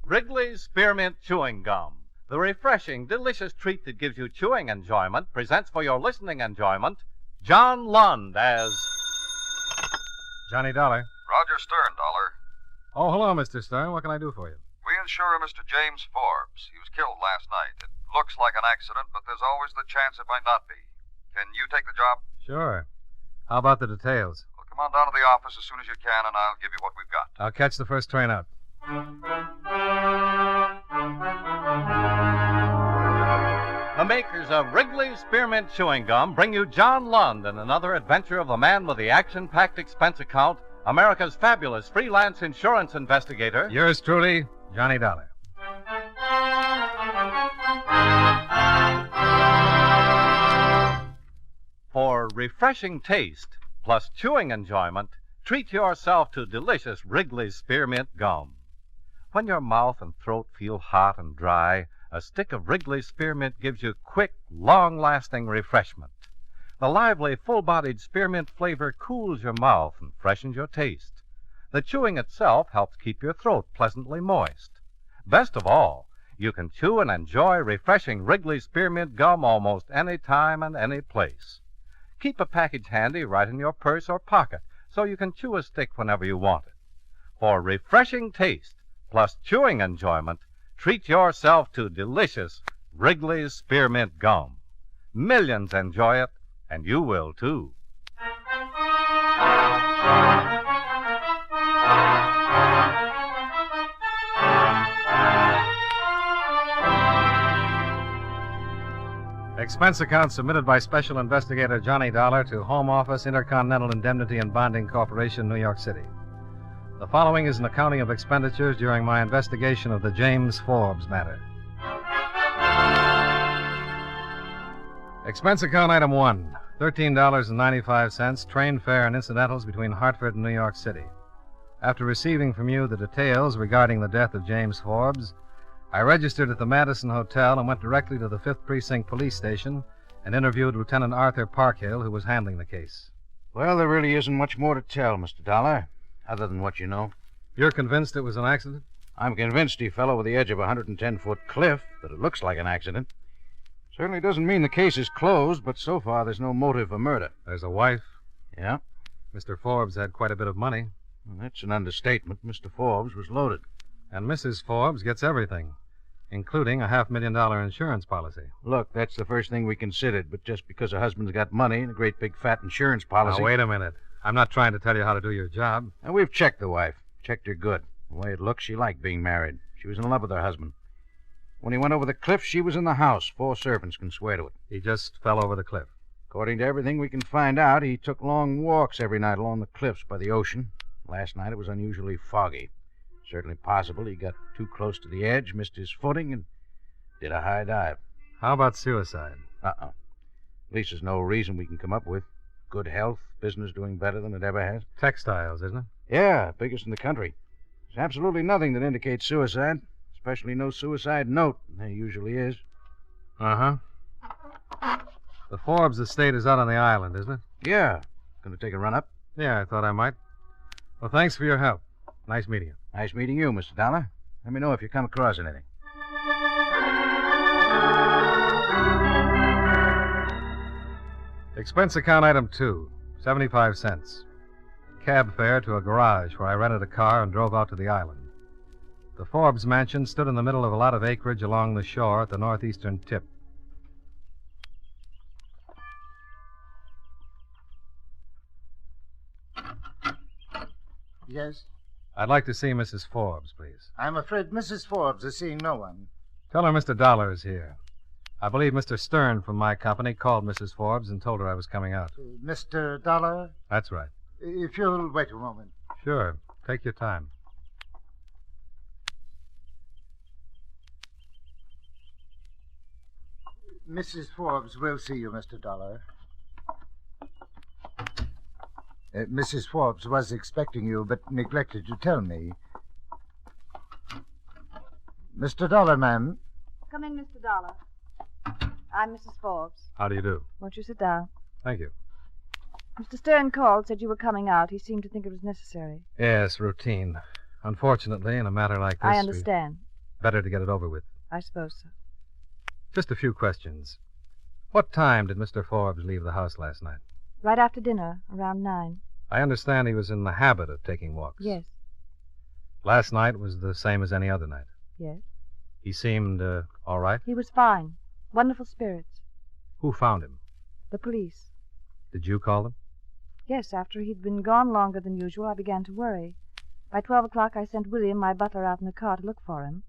Wrigley's Spearmint Chewing Gum, the refreshing, delicious treat that gives you chewing enjoyment, presents for your listening enjoyment John Lund as Johnny Dollar. Roger Stern, Dollar. Oh, hello, Mr. Stern. What can I do for you? We insure Mr. James Forbes. He was killed last night. It looks like an accident, but there's always the chance it might not be. Can you take the job? Sure. How about the details? Well, come on down to the office as soon as you can, and I'll give you what we've got. I'll catch the first train out. the makers of Wrigley's Spearmint Chewing Gum bring you John Lund and another adventure of the man with the action-packed expense account, America's fabulous freelance insurance investigator. Yours truly, Johnny Dollar. For refreshing taste plus chewing enjoyment, treat yourself to delicious Wrigley's Spearmint Gum. When your mouth and throat feel hot and dry, a stick of Wrigley's Spearmint gives you quick, long-lasting refreshment. The lively, full-bodied spearmint flavor cools your mouth and freshens your taste. The chewing itself helps keep your throat pleasantly moist. Best of all, you can chew and enjoy refreshing Wrigley's Spearmint Gum almost any time and any place. Keep a package handy right in your purse or pocket so you can chew a stick whenever you want it. For refreshing taste plus chewing enjoyment, treat yourself to delicious Wrigley's Spearmint Gum. Millions enjoy it, and you will too. Expense account submitted by Special Investigator Johnny Dollar to Home Office, Intercontinental Indemnity and Bonding Corporation, New York City. The following is an accounting of expenditures during my investigation of the James Forbes matter. Expense account item 1, $13.95, train fare and incidentals between Hartford and New York City. After receiving from you the details regarding the death of James Forbes, I registered at the Madison Hotel and went directly to the 5th Precinct Police Station and interviewed Lieutenant Arthur Parkhill, who was handling the case. Well, there really isn't much more to tell, Mr. Dollar, other than what you know. You're convinced it was an accident? I'm convinced he fell over the edge of a 110-foot cliff, that it looks like an accident. Certainly doesn't mean the case is closed, but so far there's no motive for murder. There's a wife. Yeah? Mr. Forbes had quite a bit of money. Well, that's an understatement. Mr. Forbes was loaded. And Mrs. Forbes gets everything, including a $500,000 insurance policy. Look, that's the first thing we considered, but just because a husband's got money and a great big fat insurance policy... Now, wait a minute. I'm not trying to tell you how to do your job. And we've checked the wife. Checked her good. The way it looks, she liked being married. She was in love with her husband. When he went over the cliff, she was in the house. 4 servants can swear to it. He just fell over the cliff. According to everything we can find out, he took long walks every night along the cliffs by the ocean. Last night it was unusually foggy. Certainly possible he got too close to the edge, missed his footing, and did a high dive. How about suicide? At least there's no reason we can come up with. Good health, business doing better than it ever has. Textiles, isn't it? Yeah, biggest in the country. There's absolutely nothing that indicates suicide, especially no suicide note. There usually is. Uh-huh. The Forbes estate is out on the island, isn't it? Yeah. Gonna take a run up? Yeah, I thought I might. Well, thanks for your help. Nice meeting you. Nice meeting you, Mr. Dollar. Let me know if you come across anything. Expense account item 2, 75 cents. Cab fare to a garage where I rented a car and drove out to the island. The Forbes mansion stood in the middle of a lot of acreage along the shore at the northeastern tip. Yes? I'd like to see Mrs. Forbes, please. I'm afraid Mrs. Forbes is seeing no one. Tell her Mr. Dollar is here. I believe Mr. Stern from my company called Mrs. Forbes and told her I was coming out. Mr. Dollar? That's right. If you'll wait a moment. Sure. Take your time. Mrs. Forbes will see you, Mr. Dollar. Mrs. Forbes was expecting you, but neglected to tell me. Mr. Dollar, ma'am. Come in, Mr. Dollar. I'm Mrs. Forbes. How do you do? Won't you sit down? Thank you. Mr. Stern called, said you were coming out. He seemed to think it was necessary. Yes, routine. Unfortunately, in a matter like this... I understand. Better to get it over with. I suppose so. Just a few questions. What time did Mr. Forbes leave the house last night? Right after dinner, around 9. I understand he was in the habit of taking walks. Yes, Last night was the same as any other night. yes. He seemed all right. He was fine. Wonderful spirits. Who found him? The police. Did you call them? Yes, after he'd been gone longer than usual, I began to worry. By 12 o'clock, I sent William, my butler, out in the car to look for him.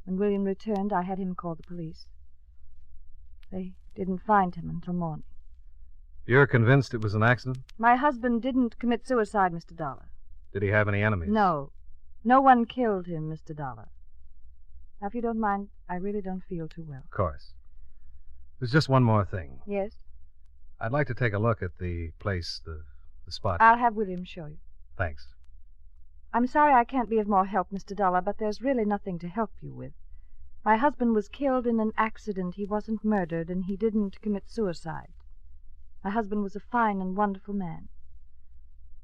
When William returned, I had him call the police. They didn't find him until morning. You're convinced it was an accident? My husband didn't commit suicide, Mr. Dollar. Did he have any enemies? No. No one killed him, Mr. Dollar. Now, if you don't mind, I really don't feel too well. Of course. There's just one more thing. Yes? I'd like to take a look at the place, the spot. I'll have William show you. Thanks. I'm sorry I can't be of more help, Mr. Dollar, but there's really nothing to help you with. My husband was killed in an accident. He wasn't murdered, and he didn't commit suicide. My husband was a fine and wonderful man.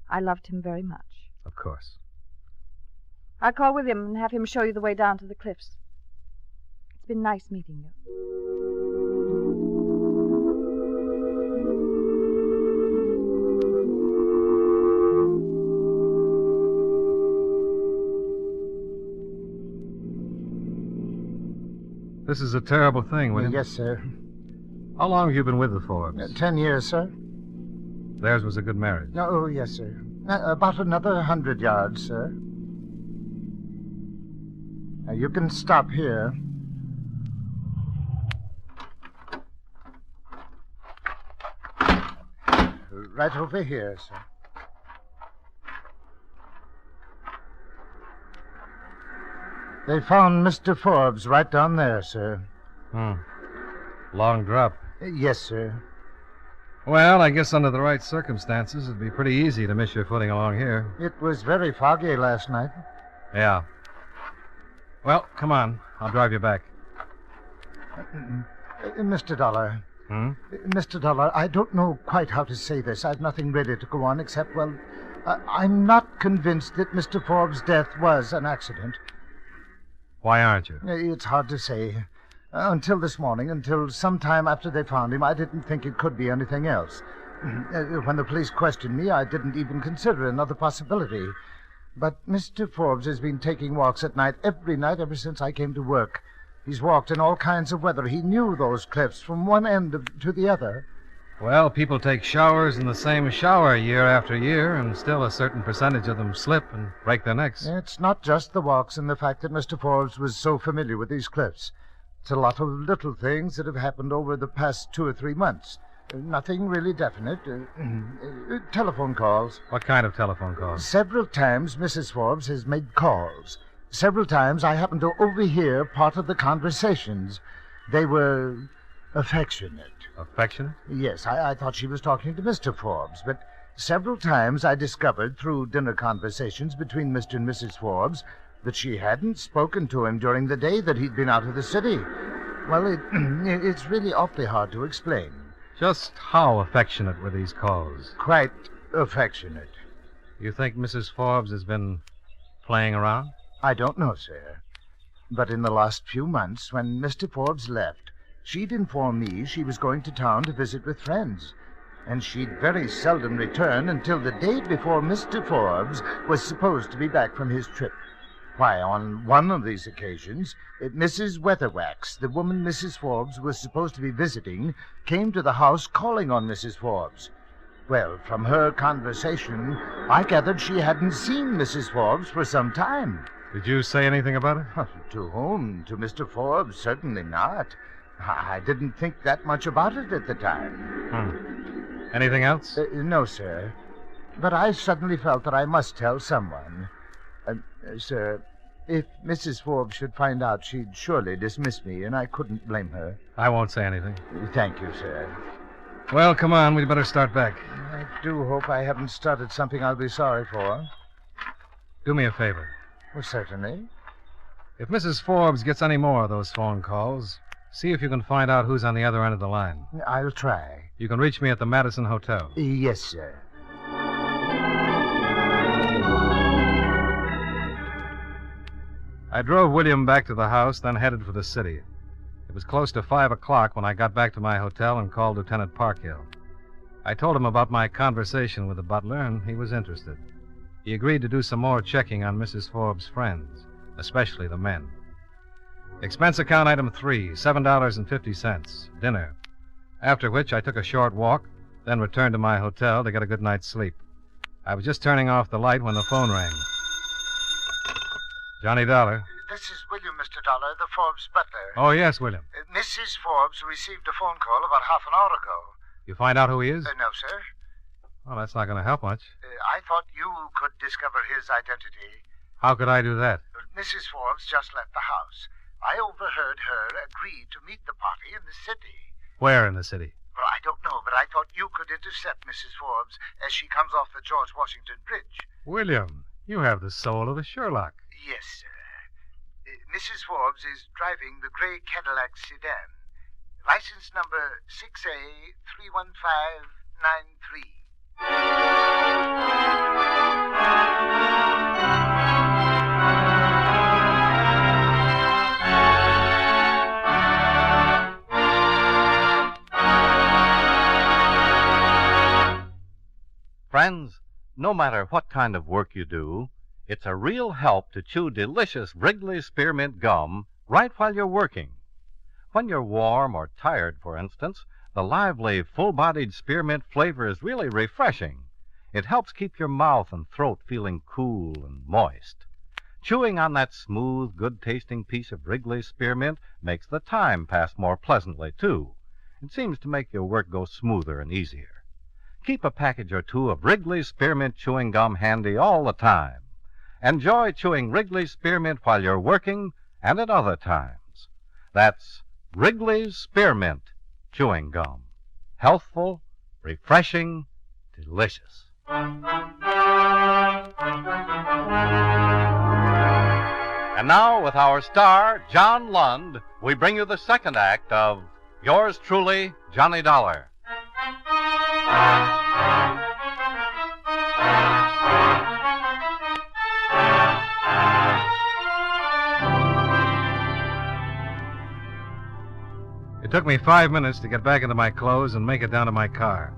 I loved him very much. Of course. I'll call William and have him show you the way down to the cliffs. It's been nice meeting you. This is a terrible thing, William. Yes, sir. How long have you been with the Forbes? 10 years, sir. Theirs was a good marriage. Oh, yes, sir. About another 100 yards, sir. You can stop here. Right over here, sir. They found Mr. Forbes right down there, sir. Long drop. Yes, sir. Well, I guess under the right circumstances, it'd be pretty easy to miss your footing along here. It was very foggy last night. Yeah. Well, come on. I'll drive you back. Mr. Dollar. Mr. Dollar, I don't know quite how to say this. I've nothing ready to go on except, well, I'm not convinced that Mr. Forbes' death was an accident. Why aren't you? It's hard to say. Until this morning, until some time after they found him, I didn't think it could be anything else. When the police questioned me, I didn't even consider another possibility. But Mr. Forbes has been taking walks at night every night ever since I came to work. He's walked in all kinds of weather. He knew those cliffs from one end to the other. Well, people take showers in the same shower year after year, and still a certain percentage of them slip and break their necks. It's not just the walks and the fact that Mr. Forbes was so familiar with these cliffs. It's a lot of little things that have happened over the past 2 or 3 months. Nothing really definite. Telephone calls. What kind of telephone calls? Several times Mrs. Forbes has made calls. Several times I happened to overhear part of the conversations. They were affectionate. Affectionate? Yes, I thought she was talking to Mr. Forbes, but several times I discovered through dinner conversations between Mr. and Mrs. Forbes that she hadn't spoken to him during the day that he'd been out of the city. Well, it's really awfully hard to explain. Just how affectionate were these calls? Quite affectionate. You think Mrs. Forbes has been playing around? I don't know, sir. But in the last few months, when Mr. Forbes left, she'd informed me she was going to town to visit with friends. And she'd very seldom return until the day before Mr. Forbes was supposed to be back from his trip. Why, on one of these occasions, Mrs. Weatherwax, the woman Mrs. Forbes was supposed to be visiting, came to the house calling on Mrs. Forbes. Well, from her conversation, I gathered she hadn't seen Mrs. Forbes for some time. Did you say anything about it? To whom? To Mr. Forbes? Certainly not. I didn't think that much about it at the time. Anything else? No, sir. But I suddenly felt that I must tell someone. Sir, if Mrs. Forbes should find out, she'd surely dismiss me, and I couldn't blame her. I won't say anything. Thank you, sir. Well, come on. We'd better start back. I do hope I haven't started something I'll be sorry for. Do me a favor. Well, certainly. If Mrs. Forbes gets any more of those phone calls, see if you can find out who's on the other end of the line. I'll try. You can reach me at the Madison Hotel. Yes, sir. I drove William back to the house, then headed for the city. It was close to 5 o'clock when I got back to my hotel and called Lieutenant Parkhill. I told him about my conversation with the butler, and he was interested. He agreed to do some more checking on Mrs. Forbes' friends, especially the men. Expense account item 3, $7.50, dinner. After which I took a short walk, then returned to my hotel to get a good night's sleep. I was just turning off the light when the phone rang. Johnny Dollar. This is William, Mr. Dollar, the Forbes butler. Oh, yes, William. Mrs. Forbes received a phone call about half an hour ago. You find out who he is? No, sir. Well, that's not going to help much. I thought you could discover his identity. How could I do that? Mrs. Forbes just left the house. I overheard her agree to meet the party in the city. Where in the city? Well, I don't know, but I thought you could intercept Mrs. Forbes as she comes off the George Washington Bridge. William, you have the soul of a Sherlock. Yes, sir. Mrs. Forbes is driving the gray Cadillac sedan. License number 6A31593. Friends, no matter what kind of work you do, it's a real help to chew delicious Wrigley's Spearmint Gum right while you're working. When you're warm or tired, for instance, the lively, full-bodied spearmint flavor is really refreshing. It helps keep your mouth and throat feeling cool and moist. Chewing on that smooth, good-tasting piece of Wrigley's Spearmint makes the time pass more pleasantly, too. It seems to make your work go smoother and easier. Keep a package or two of Wrigley's Spearmint chewing gum handy all the time. Enjoy chewing Wrigley's Spearmint while you're working and at other times. That's Wrigley's Spearmint chewing gum. Healthful, refreshing, delicious. And now, with our star, John Lund, we bring you the second act of Yours Truly, Johnny Dollar. It took me 5 minutes to get back into my clothes and make it down to my car.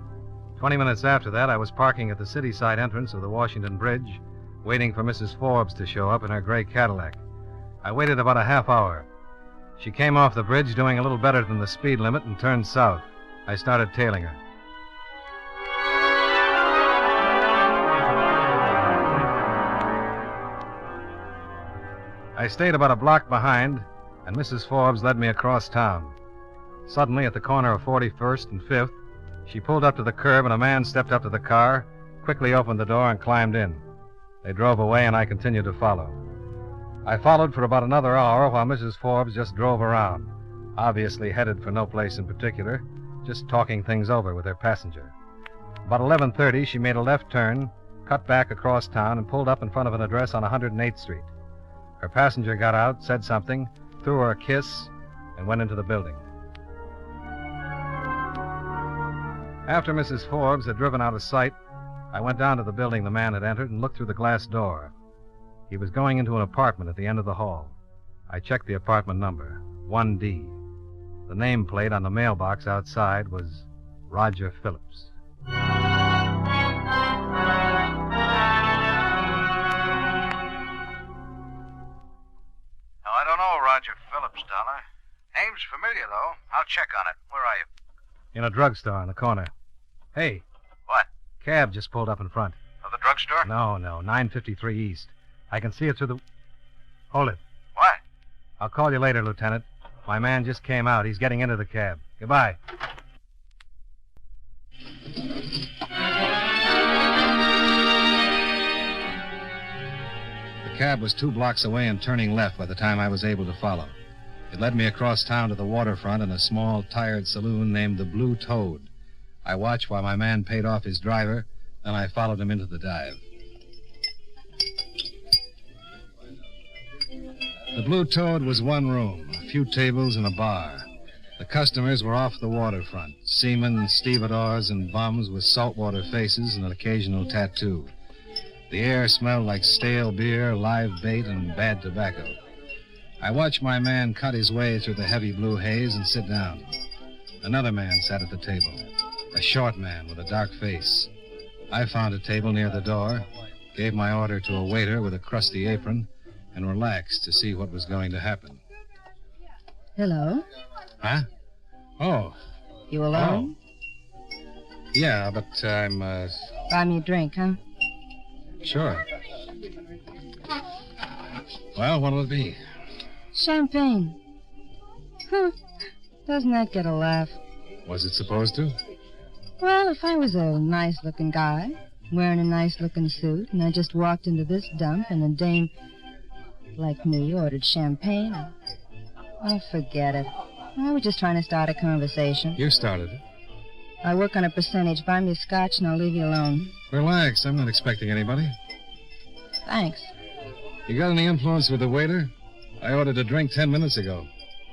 20 minutes after that, I was parking at the city-side entrance of the Washington Bridge, waiting for Mrs. Forbes to show up in her gray Cadillac. I waited about a half hour. She came off the bridge doing a little better than the speed limit and turned south. I started tailing her. I stayed about a block behind, and Mrs. Forbes led me across town. Suddenly, at the corner of 41st and 5th, she pulled up to the curb, and a man stepped up to the car, quickly opened the door, and climbed in. They drove away, and I continued to follow. I followed for about another hour while Mrs. Forbes just drove around, obviously headed for no place in particular, just talking things over with her passenger. About 11:30, she made a left turn, cut back across town, and pulled up in front of an address on 108th Street. Her passenger got out, said something, threw her a kiss, and went into the building. After Mrs. Forbes had driven out of sight, I went down to the building the man had entered and looked through the glass door. He was going into an apartment at the end of the hall. I checked the apartment number, 1D. The nameplate on the mailbox outside was Roger Phillips. Now, I don't know Roger Phillips, Dollar. Name's familiar, though. I'll check on it. Where are you? In a drugstore on the corner. Hey. What? Cab just pulled up in front. Of the drugstore? No, 953 East. I can see it through the... Hold it. What? I'll call you later, Lieutenant. My man just came out. He's getting into the cab. Goodbye. The cab was 2 blocks away and turning left by the time I was able to follow. It led me across town to the waterfront in a small, tired saloon named the Blue Toad. I watched while my man paid off his driver, then I followed him into the dive. The Blue Toad was one room, a few tables and a bar. The customers were off the waterfront, seamen, stevedores, and bums with saltwater faces and an occasional tattoo. The air smelled like stale beer, live bait, and bad tobacco. I watched my man cut his way through the heavy blue haze and sit down. Another man sat at the table, a short man with a dark face. I found a table near the door, gave my order to a waiter with a crusty apron, and relaxed to see what was going to happen. Hello? Huh? Oh. You alone? Oh. Yeah, but I'm, Buy me a drink, huh? Sure. Well, what'll it be? Champagne. Huh. Doesn't that get a laugh? Was it supposed to? Well, if I was a nice-looking guy, wearing a nice-looking suit, and I just walked into this dump and a dame like me ordered champagne, oh, forget it. I was just trying to start a conversation. You started it. I work on a percentage. Buy me a scotch and I'll leave you alone. Relax. I'm not expecting anybody. Thanks. You got any influence with the waiter? I ordered a drink 10 minutes ago.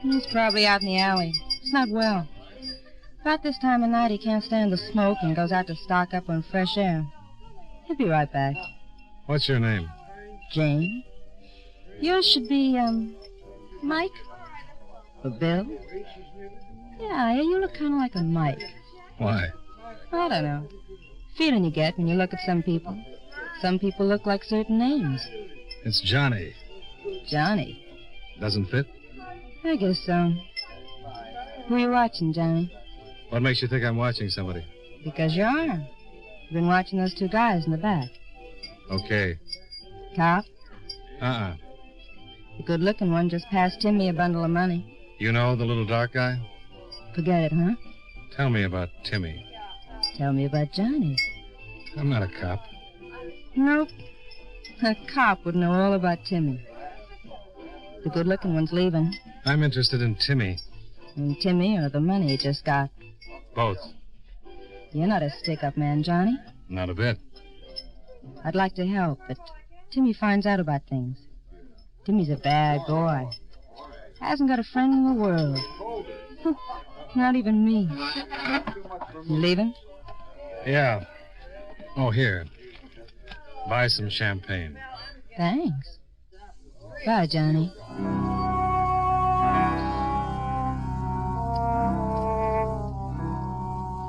He's probably out in the alley. He's not well. About this time of night, he can't stand the smoke and goes out to stock up on fresh air. He'll be right back. What's your name? Jane. Yours should be, Mike? Or Bill? Yeah, you look kind of like a Mike. Why? I don't know. Feeling you get when you look at some people. Some people look like certain names. It's Johnny. Johnny? Doesn't fit? I guess so. Who are you watching, Johnny? What makes you think I'm watching somebody? Because you are. You've been watching those two guys in the back. Okay. Cop? Uh-uh. The good-looking one just passed Timmy a bundle of money. You know the little dark guy? Forget it, huh? Tell me about Timmy. Tell me about Johnny. I'm not a cop. Nope. A cop would know all about Timmy. The good-looking one's leaving. I'm interested in Timmy. And Timmy or the money he just got. Both. You're not a stick-up man, Johnny. Not a bit. I'd like to help, but Timmy finds out about things. Timmy's a bad boy. Hasn't got a friend in the world. Not even me. You leaving? Yeah. Oh, here. Buy some champagne. Thanks. Bye, Johnny.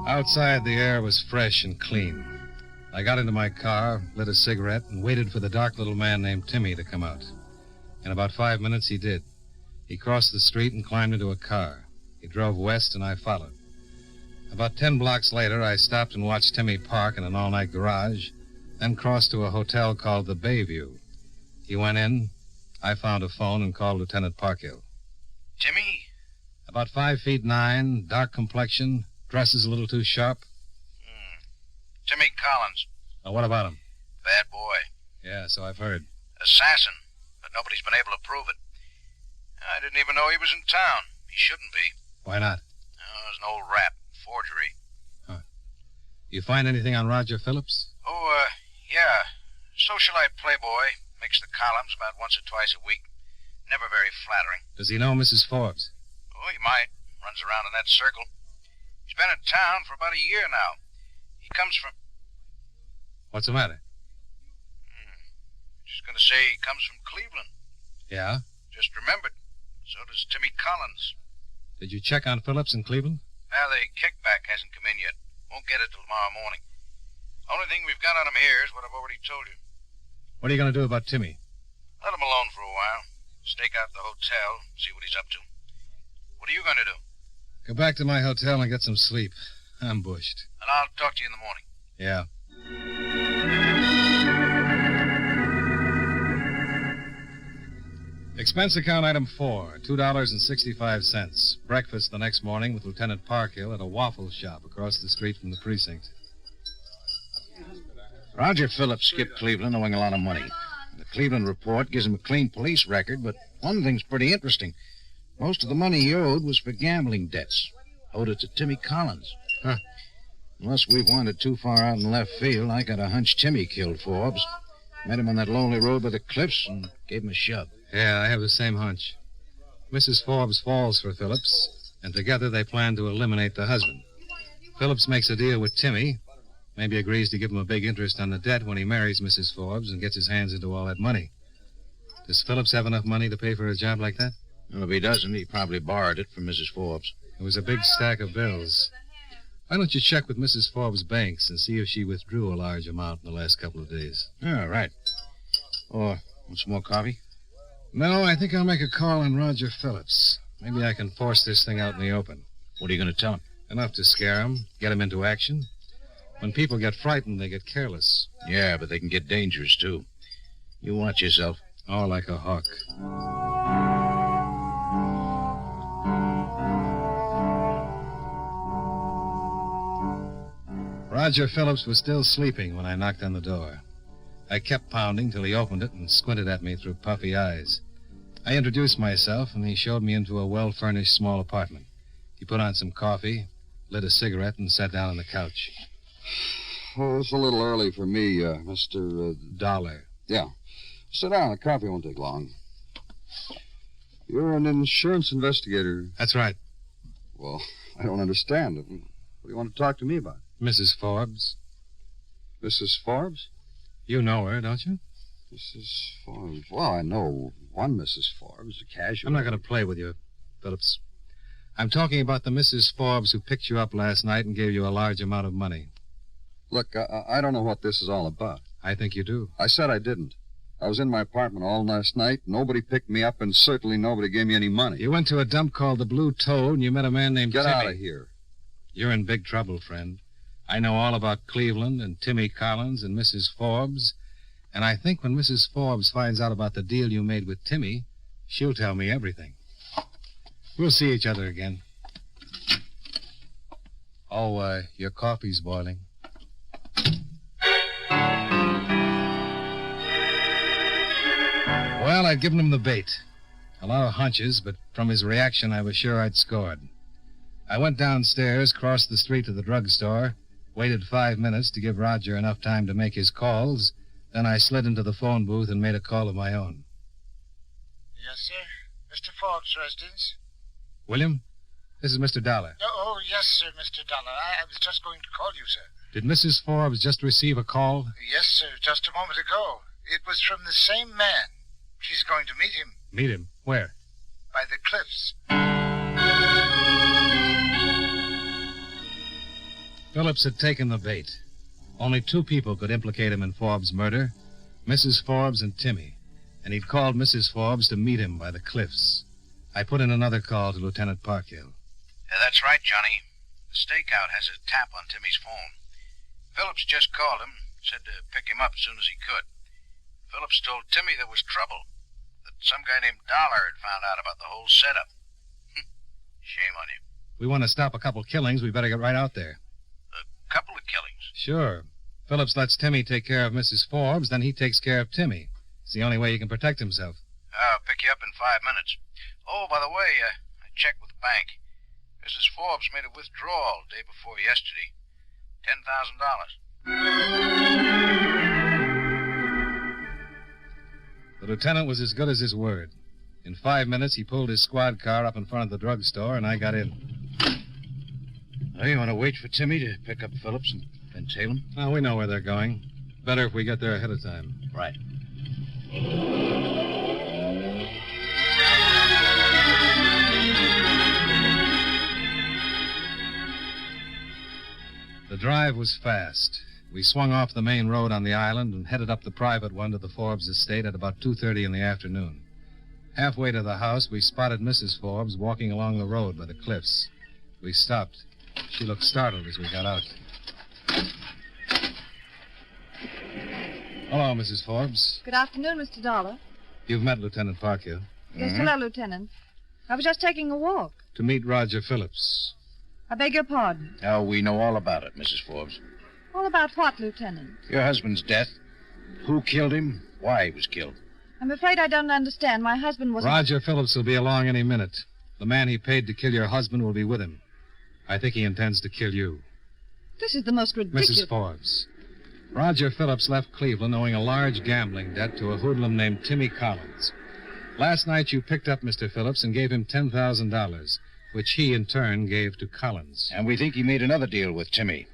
Outside, the air was fresh and clean. I got into my car, lit a cigarette, and waited for the dark little man named Timmy to come out. In about 5 minutes, he did. He crossed the street and climbed into a car. He drove west, and I followed. About 10 blocks later, I stopped and watched Timmy park in an all-night garage, then crossed to a hotel called the Bayview. He went in. I found a phone and called Lieutenant Parkhill. Timmy? About 5'9", dark complexion, dresses a little too sharp. Timmy Collins. Oh, what about him? Bad boy. Yeah, so I've heard. Assassin, but nobody's been able to prove it. I didn't even know he was in town. He shouldn't be. Why not? Oh, it was an old rap. Forgery. Huh. You find anything on Roger Phillips? Oh, yeah. Socialite playboy. Makes the columns about once or twice a week. Never very flattering. Does he know Mrs. Forbes? Oh, he might. Runs around in that circle. He's been in town for about a year now. He comes from... What's the matter? Just going to say he comes from Cleveland. Yeah? Just remembered. So does Timmy Collins. Did you check on Phillips in Cleveland? Now, the kickback hasn't come in yet. Won't get it till tomorrow morning. Only thing we've got on him here is what I've already told you. What are you going to do about Timmy? Let him alone for a while. Stake out the hotel, see what he's up to. What are you going to do? Go back to my hotel and get some sleep. I'm bushed. And I'll talk to you in the morning. Yeah. Expense account item 4, $2.65. Breakfast the next morning with Lieutenant Parkhill at a waffle shop across the street from the precinct. Roger Phillips skipped Cleveland owing a lot of money. The Cleveland report gives him a clean police record, but one thing's pretty interesting. Most of the money he owed was for gambling debts. Owed it to Timmy Collins. Huh. Unless we've wandered too far out in left field, I got a hunch Timmy killed Forbes. Met him on that lonely road by the cliffs and gave him a shove. Yeah, I have the same hunch. Mrs. Forbes falls for Phillips, and together they plan to eliminate the husband. Phillips makes a deal with Timmy, maybe agrees to give him a big interest on the debt when he marries Mrs. Forbes and gets his hands into all that money. Does Phillips have enough money to pay for a job like that? Well, if he doesn't, he probably borrowed it from Mrs. Forbes. It was a big stack of bills. Why don't you check with Mrs. Forbes' banks and see if she withdrew a large amount in the last couple of days? Oh, right. Or want some more coffee? No, I think I'll make a call on Roger Phillips. Maybe I can force this thing out in the open. What are you going to tell him? Enough to scare him, get him into action. When people get frightened, they get careless. Yeah, but they can get dangerous, too. You watch yourself. Oh, like a hawk. Roger Phillips was still sleeping when I knocked on the door. I kept pounding till he opened it and squinted at me through puffy eyes. I introduced myself, and he showed me into a well-furnished small apartment. He put on some coffee, lit a cigarette, and sat down on the couch. Oh, it's a little early for me, Mr. Dollar. Yeah. Sit down. The coffee won't take long. You're an insurance investigator. That's right. Well, I don't understand. What do you want to talk to me about? Mrs. Forbes. Mrs. Forbes? You know her, don't you? Mrs. Forbes. Well, I know one Mrs. Forbes, a casual. I'm not going to play with you, Phillips. I'm talking about the Mrs. Forbes who picked you up last night and gave you a large amount of money. Look, I don't know what this is all about. I think you do. I said I didn't. I was in my apartment all last night. Nobody picked me up, and certainly nobody gave me any money. You went to a dump called the Blue Toad, and you met a man named Get Timmy. out of here. You're in big trouble, friend. I know all about Cleveland and Timmy Collins and Mrs. Forbes, and I think when Mrs. Forbes finds out about the deal you made with Timmy, she'll tell me everything. We'll see each other again. Oh, your coffee's boiling. Well, I'd given him the bait. A lot of hunches, but from his reaction, I was sure I'd scored. I went downstairs, crossed the street to the drugstore, waited 5 minutes to give Roger enough time to make his calls. Then I slid into the phone booth and made a call of my own. Yes, sir. Mr. Forbes' residence. William, this is Mr. Dollar. Oh, yes, sir, Mr. Dollar. I was just going to call you, sir. Did Mrs. Forbes just receive a call? Yes, sir, just a moment ago. It was from the same man. She's going to meet him. Meet him? Where? By the cliffs. Phillips had taken the bait. Only 2 people could implicate him in Forbes' murder, Mrs. Forbes and Timmy, and he'd called Mrs. Forbes to meet him by the cliffs. I put in another call to Lieutenant Parkhill. That's right, Johnny. The stakeout has a tap on Timmy's phone. Phillips just called him, said to pick him up as soon as he could. Phillips told Timmy there was trouble, that some guy named Dollar had found out about the whole setup. Shame on him. We want to stop a couple killings. We better get right out there. A couple of killings? Sure. Phillips lets Timmy take care of Mrs. Forbes, then he takes care of Timmy. It's the only way he can protect himself. I'll pick you up in 5 minutes. Oh, by the way, I checked with the bank. Mrs. Forbes made a withdrawal the day before yesterday. $10,000. The lieutenant was as good as his word. In 5 minutes, he pulled his squad car up in front of the drugstore, and I got in. Oh, you want to wait for Timmy to pick up Phillips and then tail him? Now, we know where they're going. Better if we get there ahead of time. Right. The drive was fast. We swung off the main road on the island and headed up the private one to the Forbes estate at about 2:30 in the afternoon. Halfway to the house, we spotted Mrs. Forbes walking along the road by the cliffs. We stopped. She looked startled as we got out. Hello, Mrs. Forbes. Good afternoon, Mr. Dollar. You've met Lieutenant Parkhill. Yes, hello, Lieutenant. I was just taking a walk. To meet Roger Phillips. I beg your pardon. Oh, we know all about it, Mrs. Forbes. All about what, Lieutenant? Your husband's death. Who killed him? Why he was killed. I'm afraid I don't understand. My husband was... Roger Phillips will be along any minute. The man he paid to kill your husband will be with him. I think he intends to kill you. This is the most ridiculous... Mrs. Forbes. Roger Phillips left Cleveland owing a large gambling debt to a hoodlum named Timmy Collins. Last night you picked up Mr. Phillips and gave him $10,000, which he in turn gave to Collins. And we think he made another deal with Timmy.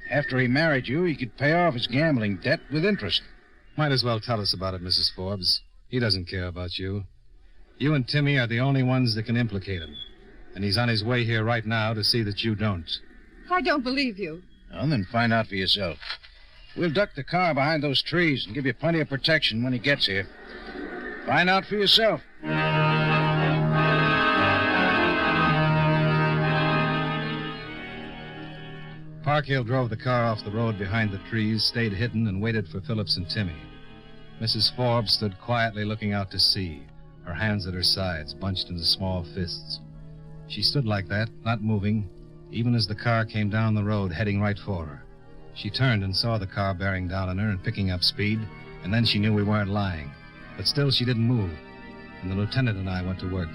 After he married you, he could pay off his gambling debt with interest. Might as well tell us about it, Mrs. Forbes. He doesn't care about you. You and Timmy are the only ones that can implicate him. And he's on his way here right now to see that you don't. I don't believe you. Well, then find out for yourself. We'll duck the car behind those trees and give you plenty of protection when he gets here. Find out for yourself. Parkhill drove the car off the road behind the trees, stayed hidden, and waited for Phillips and Timmy. Mrs. Forbes stood quietly looking out to sea, her hands at her sides, bunched into small fists. She stood like that, not moving, even as the car came down the road, heading right for her. She turned and saw the car bearing down on her and picking up speed, and then she knew we weren't lying. But still, she didn't move, and the lieutenant and I went to work.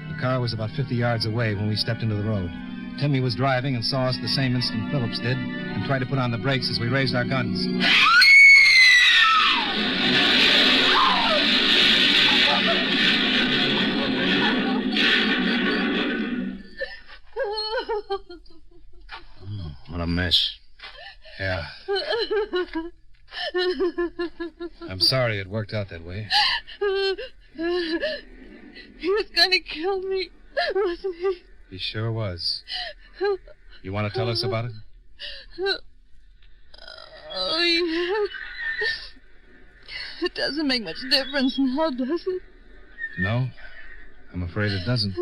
The car was about 50 yards away when we stepped into the road. Timmy was driving and saw us the same instant Phillips did and tried to put on the brakes as we raised our guns. What a mess. Yeah. I'm sorry it worked out that way. He was going to kill me, wasn't he? He sure was. You want to tell us about it? Oh, yes. It doesn't make much difference now, does it? No, I'm afraid it doesn't.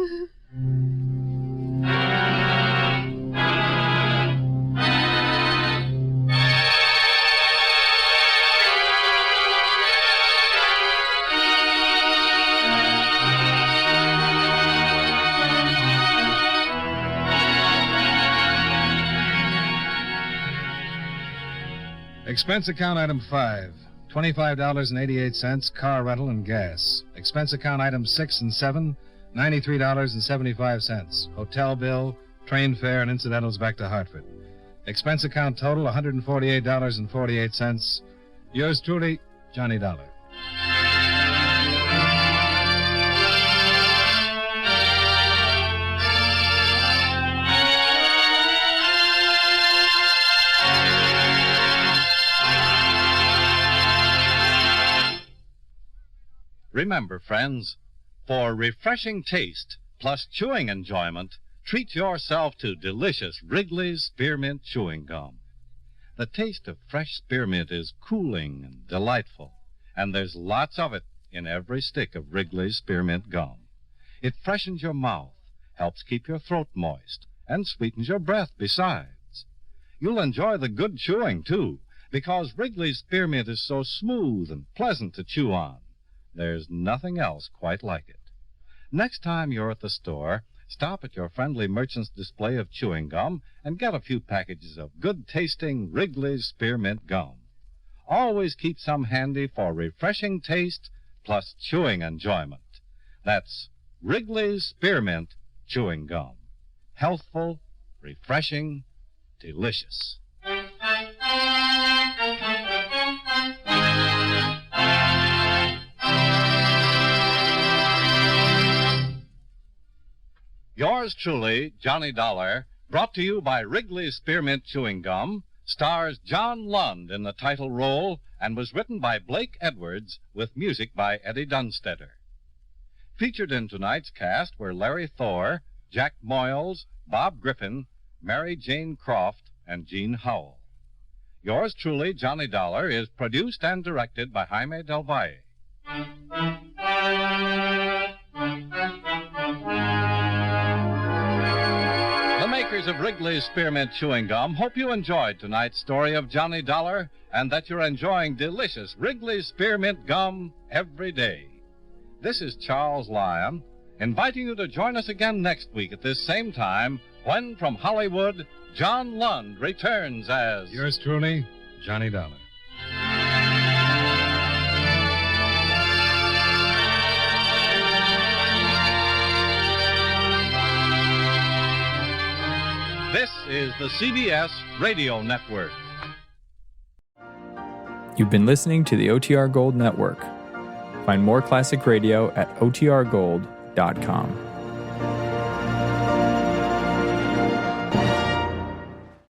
Expense account item 5, $25.88, car rental and gas. Expense account items 6 and 7, $93.75, hotel bill, train fare, and incidentals back to Hartford. Expense account total $148.48. Yours truly, Johnny Dollar. Remember, friends, for refreshing taste plus chewing enjoyment, treat yourself to delicious Wrigley's Spearmint Chewing Gum. The taste of fresh spearmint is cooling and delightful, and there's lots of it in every stick of Wrigley's Spearmint Gum. It freshens your mouth, helps keep your throat moist, and sweetens your breath besides. You'll enjoy the good chewing, too, because Wrigley's Spearmint is so smooth and pleasant to chew on. There's nothing else quite like it. Next time you're at the store, stop at your friendly merchant's display of chewing gum and get a few packages of good-tasting Wrigley's Spearmint Gum. Always keep some handy for refreshing taste plus chewing enjoyment. That's Wrigley's Spearmint Chewing Gum. Healthful, refreshing, delicious. Yours truly, Johnny Dollar, brought to you by Wrigley's Spearmint Chewing Gum, stars John Lund in the title role and was written by Blake Edwards with music by Eddie Dunstetter. Featured in tonight's cast were Larry Thor, Jack Moyles, Bob Griffin, Mary Jane Croft, and Jean Howell. Yours truly, Johnny Dollar, is produced and directed by Jaime Del Valle. The makers of Wrigley's Spearmint Chewing Gum hope you enjoyed tonight's story of Johnny Dollar and that you're enjoying delicious Wrigley's Spearmint Gum every day. This is Charles Lyon, inviting you to join us again next week at this same time when, from Hollywood, John Lund returns as... Yours truly, Johnny Dollar. This is the CBS Radio Network. You've been listening to the OTR Gold Network. Find more classic radio at otrgold.com.